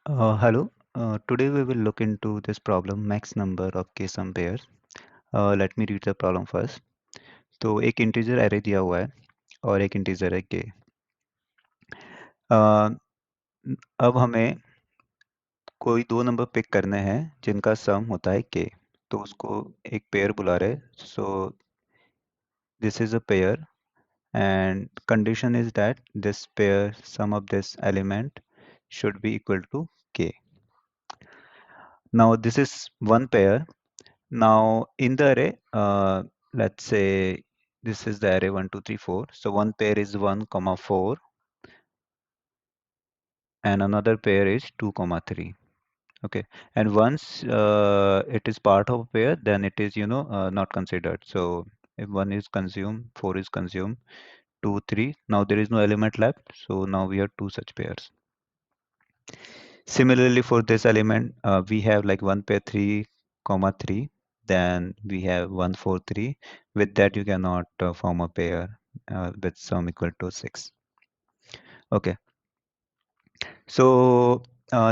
Hello. Today we will look into this problem max number of k-sum pairs. Let me read the problem first. तो एक integer array दिया हुआ है और एक इंटीजर है k. अ, अब हमें कोई दो नंबर पिक करने हैं जिनका सम होता है k. तो उसको एक पेयर बुला रहे. So this is a pair and condition is that this pair sum of this element should be equal to k. Now this is one pair. Now in the array, let's say this is the array 1, 2, 3, 4. So one pair is 1, comma 4 and another pair is 2, comma 3. Okay. And once it is part of a pair, then it is, not considered. So if 1 is consumed, 4 is consumed, 2, 3. Now there is no element left. So now we have two such pairs. Similarly, for this element, we have like one pair 3, comma 3. Then we have 1, 4, 3. With that, you cannot form a pair with sum equal to 6. Okay. So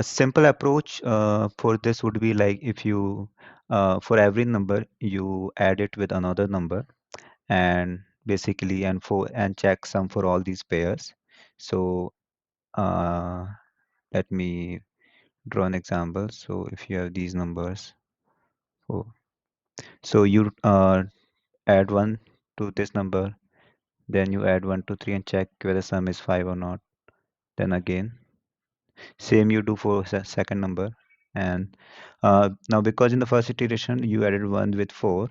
simple approach for this would be like if you, for every number, you add it with another number and basically and check sum for all these pairs. So uh, let me draw an example. So if you have these numbers, so you add 1 to this number, then you add 1 to 3 and check whether sum is 5 or not. Then again, same you do for second number. And now because in the first iteration you added 1 with 4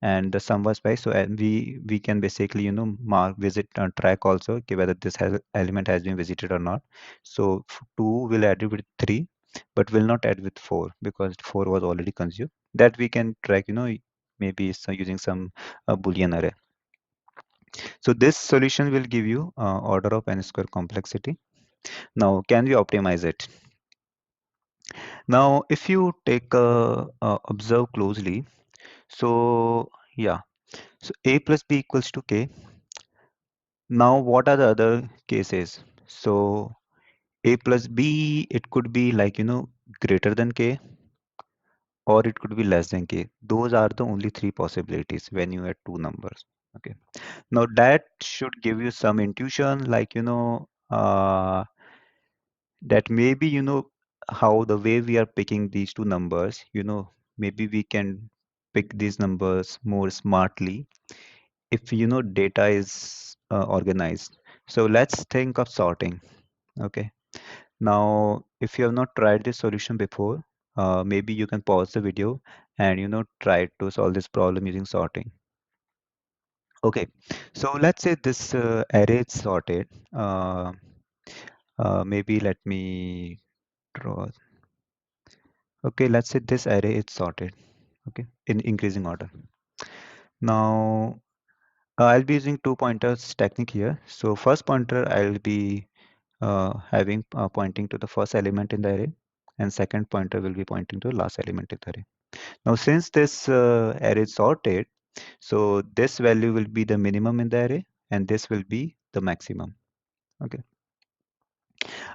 and the sum was 5, so we can basically mark visit track also okay, whether this element has been visited or not. So 2 will add it with 3 but will not add with 4 because 4 was already consumed. That we can track, maybe using some Boolean array. So this solution will give you order of n square complexity. Now, can we optimize it? Now, if you take observe closely, so yeah, so a plus b equals to k. Now, what are the other cases? So a plus b, it could be like greater than k, or it could be less than k. Those are the only three possibilities when you add two numbers. Okay. Now that should give you some intuition, like that maybe how the way we are picking these two numbers, maybe we can pick these numbers more smartly if data is organized. So let's think of sorting. Okay. Now if you have not tried this solution before, maybe you can pause the video and try to solve this problem using sorting. Okay, so let's say this array is sorted. Maybe let me draw. Okay, let's say this array is sorted. Okay, in increasing order. Now I'll be using two pointers technique here. So first pointer I'll be having pointing to the first element in the array, and second pointer will be pointing to the last element in the array. Now since this array is sorted, so this value will be the minimum in the array, and this will be the maximum. Okay.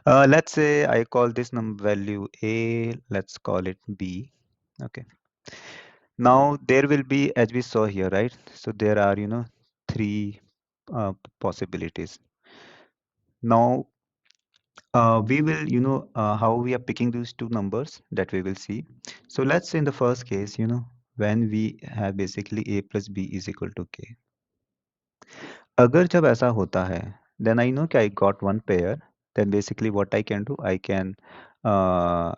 Let's say I call this number value A, let's call it B. Okay. Now there will be, as we saw here, right? So there are, three possibilities. Now we will, how we are picking these two numbers that we will see. So let's say in the first case, when we have basically A plus B is equal to K. अगर जब ऐसा होता है, then I know that I got one pair, then basically what I can do, I can uh,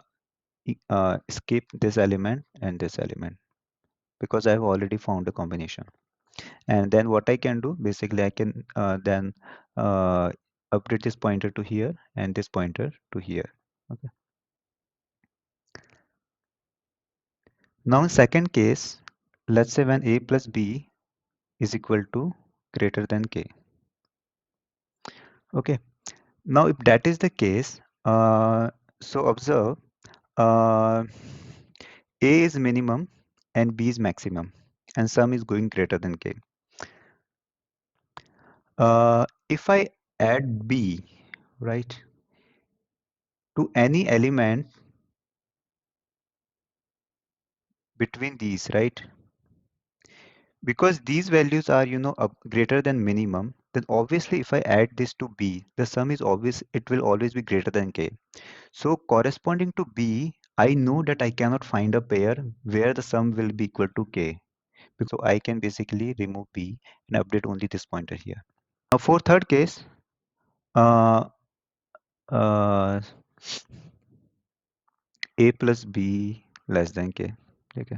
skip this element and this element because I've already found a combination. And then what I can do, basically I can then update this pointer to here and this pointer to here. Okay. Now in second case, let's say when A plus B is equal to greater than K. Okay. Now if that is the case, so observe uh, A is minimum and B is maximum and sum is going greater than K. If I add B, right? to any element between these, right? Because these values are, greater than minimum, then obviously if I add this to B, the sum is obvious, it will always be greater than K. So corresponding to B, I know that I cannot find a pair where the sum will be equal to K. So I can basically remove B and update only this pointer here. Now for third case, uh, uh, A plus B less than K. Okay.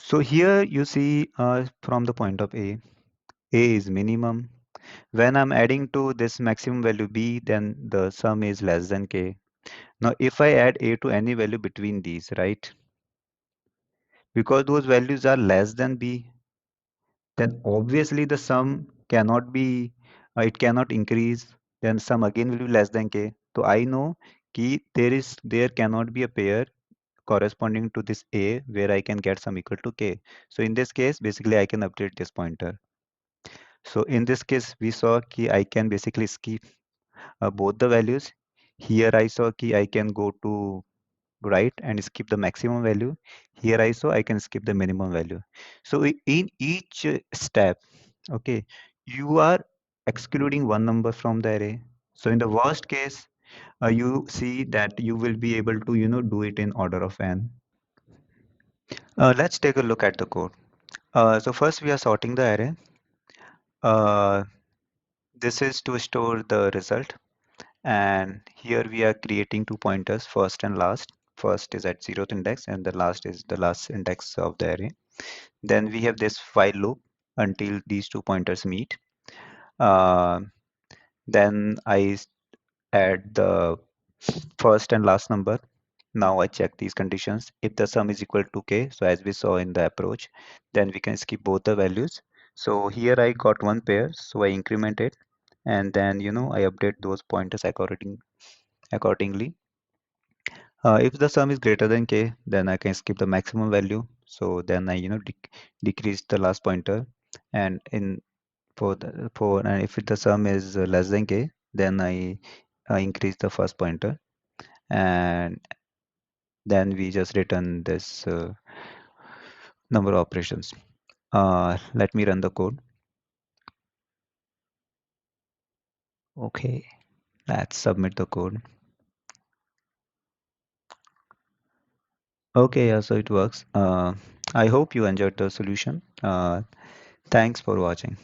So here you see from the point of A is minimum. When I'm adding to this maximum value B, then the sum is less than K. Now if I add A to any value between these, right? Because those values are less than B, then obviously the sum cannot be, it cannot increase. Then sum again will be less than K. So I know ki there cannot be a pair corresponding to this A where I can get sum equal to K. So in this case, basically I can update this pointer. So in this case, we saw ki I can basically skip both the values. Here I saw ki I can go to right and skip the maximum value. Here I saw I can skip the minimum value. So in each step, okay, you are excluding one number from the array. So in the worst case, you see that you will be able to, do it in order of n. Let's take a look at the code. So first we are sorting the array. Uh, this is to store the result. And here we are creating two pointers, first and last. First is at 0th index and the last is the last index of the array. Then we have this while loop until these two pointers meet. Uh, then I add the first and last number. Now I check these conditions. If the sum is equal to K, so as we saw in the approach, then we can skip both the values. So here I got one pair, so I increment it, and then I update those pointers accordingly. If the sum is greater than K, then I can skip the maximum value. So then I decrease the last pointer, and in for and if the sum is less than K, then I increase the first pointer, and then we just return this number of operations. Let me run the code. Okay, let's submit the code. Okay, yeah, so it works. I hope you enjoyed the solution. Thanks for watching.